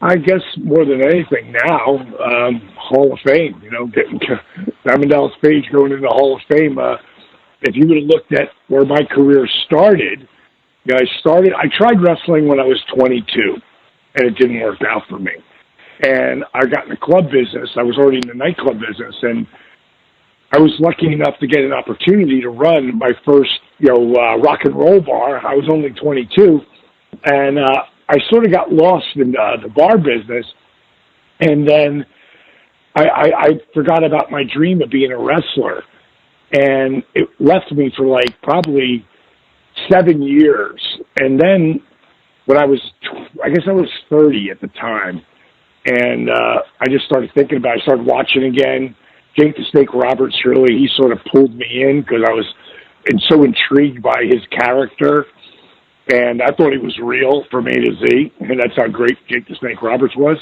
I guess more than anything now, Hall of Fame, getting Diamond Dallas Page going into the Hall of Fame. If you would have looked at where my career started, I tried wrestling when I was 22, and it didn't work out for me. And I got in the club business. I was already in the nightclub business, and I was lucky enough to get an opportunity to run my first, rock and roll bar. I was only 22, and I sort of got lost in the bar business, and then I forgot about my dream of being a wrestler, and it left me for probably 7 years. And then when I was 30 at the time, and I just started thinking about it. I started watching again. Jake the Snake Roberts, really, he sort of pulled me in because I was so intrigued by his character. And I thought he was real from A to Z, and that's how great Jake the Snake Roberts was.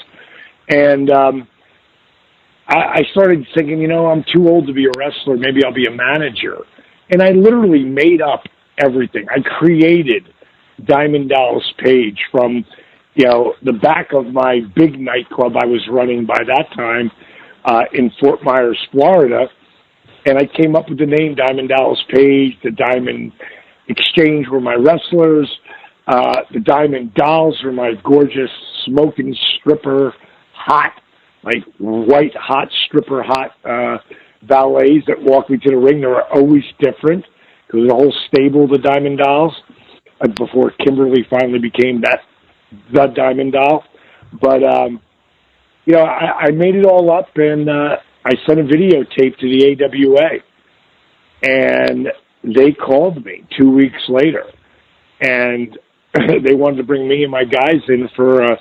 And I started thinking, I'm too old to be a wrestler. Maybe I'll be a manager. And I literally made up everything. I created Diamond Dallas Page from, the back of my big nightclub I was running by that time in Fort Myers, Florida. And I came up with the name Diamond Dallas Page. The Diamond Exchange were my wrestlers. The Diamond Dolls were my gorgeous smoking stripper, hot, white hot stripper, hot valets that walked me to the ring. They were always different because the whole stable of the Diamond Dolls before Kimberly finally became the Diamond Doll. But, I made it all up, and I sent a videotape to the AWA. And they called me 2 weeks later, and they wanted to bring me and my guys in for a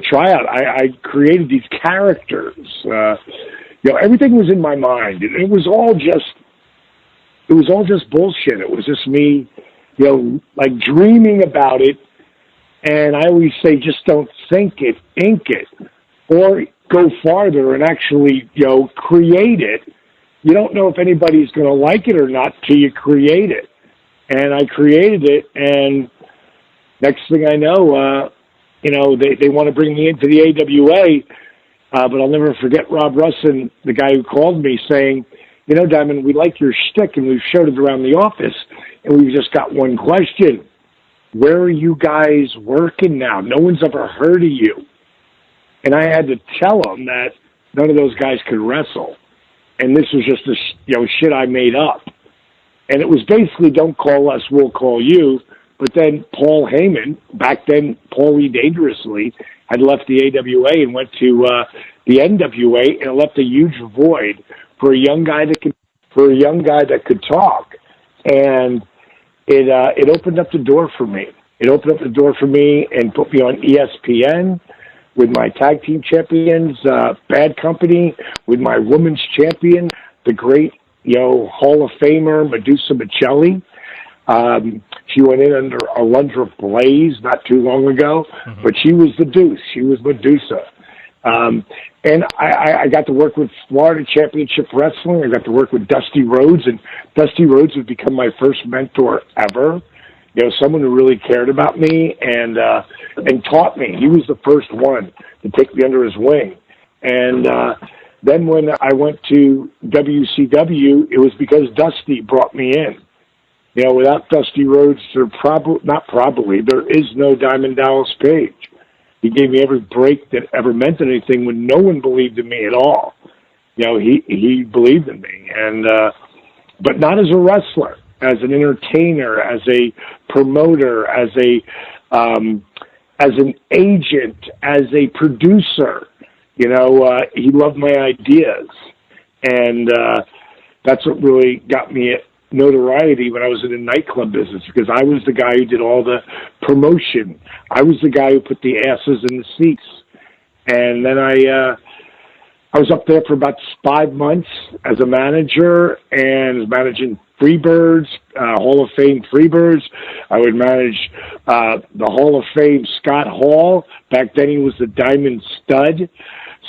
tryout. I created these characters. Everything was in my mind. It was all just bullshit. It was just me, dreaming about it. And I always say, just don't think it, ink it, or go farther and actually, create it. You don't know if anybody's going to like it or not till you create it. And I created it, and next thing I know, they want to bring me into the AWA, but I'll never forget Rob Russin, the guy who called me, saying, Diamond, we like your shtick, and we've showed it around the office, and we've just got one question. Where are you guys working now? No one's ever heard of you. And I had to tell them that none of those guys could wrestle. And this was just this, shit I made up. And it was basically, don't call us, we'll call you. But then Paul Heyman, back then Paulie Dangerously, had left the AWA and went to the NWA, and it left a huge void for a young guy that could talk. And it opened up the door for me. It opened up the door for me and put me on ESPN with my tag team champions, Bad Company, with my women's champion, the great, Hall of Famer, Medusa Michelli. She went in under Alundra Blaze not too long ago, but she was the Deuce. She was Medusa. And I got to work with Florida Championship Wrestling. I got to work with Dusty Rhodes, and Dusty Rhodes would become my first mentor ever. Someone who really cared about me and taught me. He was the first one to take me under his wing. And then when I went to WCW, it was because Dusty brought me in. Without Dusty Rhodes, there is no Diamond Dallas Page. He gave me every break that ever meant anything when no one believed in me at all. He believed in me, and but not as a wrestler, as an entertainer, as a promoter, as an agent, as a producer. He loved my ideas, and that's what really got me notoriety when I was in the nightclub business, because I was the guy who did all the promotion. I was the guy who put the asses in the seats. And then I was up there for about 5 months as a manager, and was managing Freebirds, Hall of Fame Freebirds. I would manage the Hall of Fame Scott Hall. Back then he was the Diamond Stud.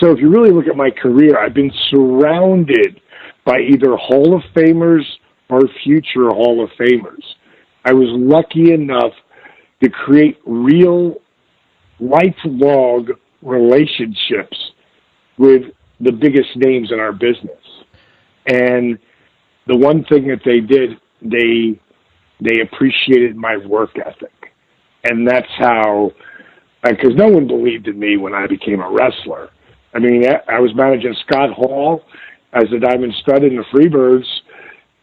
So if you really look at my career, I've been surrounded by either Hall of Famers or future Hall of Famers. I was lucky enough to create real lifelong relationships with the biggest names in our business. And the one thing that they did, they appreciated my work ethic. And that's how, because no one believed in me when I became a wrestler. I mean, I was managing Scott Hall as a Diamond Stud in the Freebirds,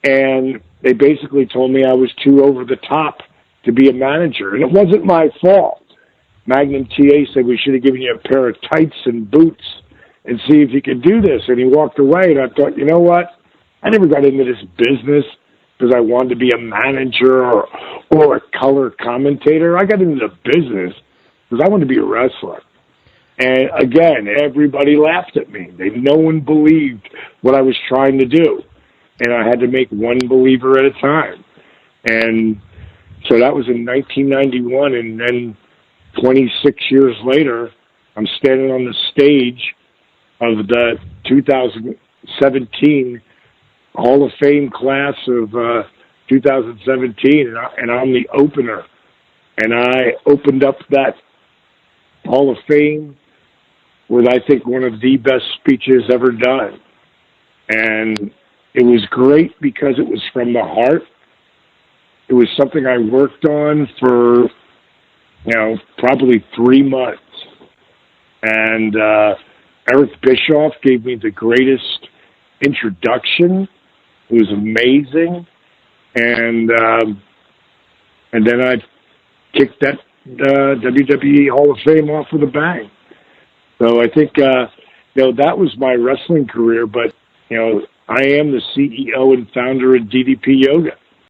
and they basically told me I was too over the top to be a manager. And it wasn't my fault. Magnum TA said we should have given you a pair of tights and boots and see if you could do this. And he walked away, and I thought, you know what? I never got into this business because I wanted to be a manager or a color commentator. I got into the business because I wanted to be a wrestler. And again, everybody laughed at me. No one believed what I was trying to do. And I had to make one believer at a time. And so that was in 1991. And then 26 years later, I'm standing on the stage of the 2017 Hall of Fame class of 2017, and I'm the opener. And I opened up that Hall of Fame with, I think, one of the best speeches ever done. And it was great because it was from the heart. It was something I worked on for, probably 3 months. And Eric Bischoff gave me the greatest introduction. It was amazing. And then I kicked that WWE Hall of Fame off with a bang. So I think, that was my wrestling career, but, I am the CEO and founder of DDP Yoga.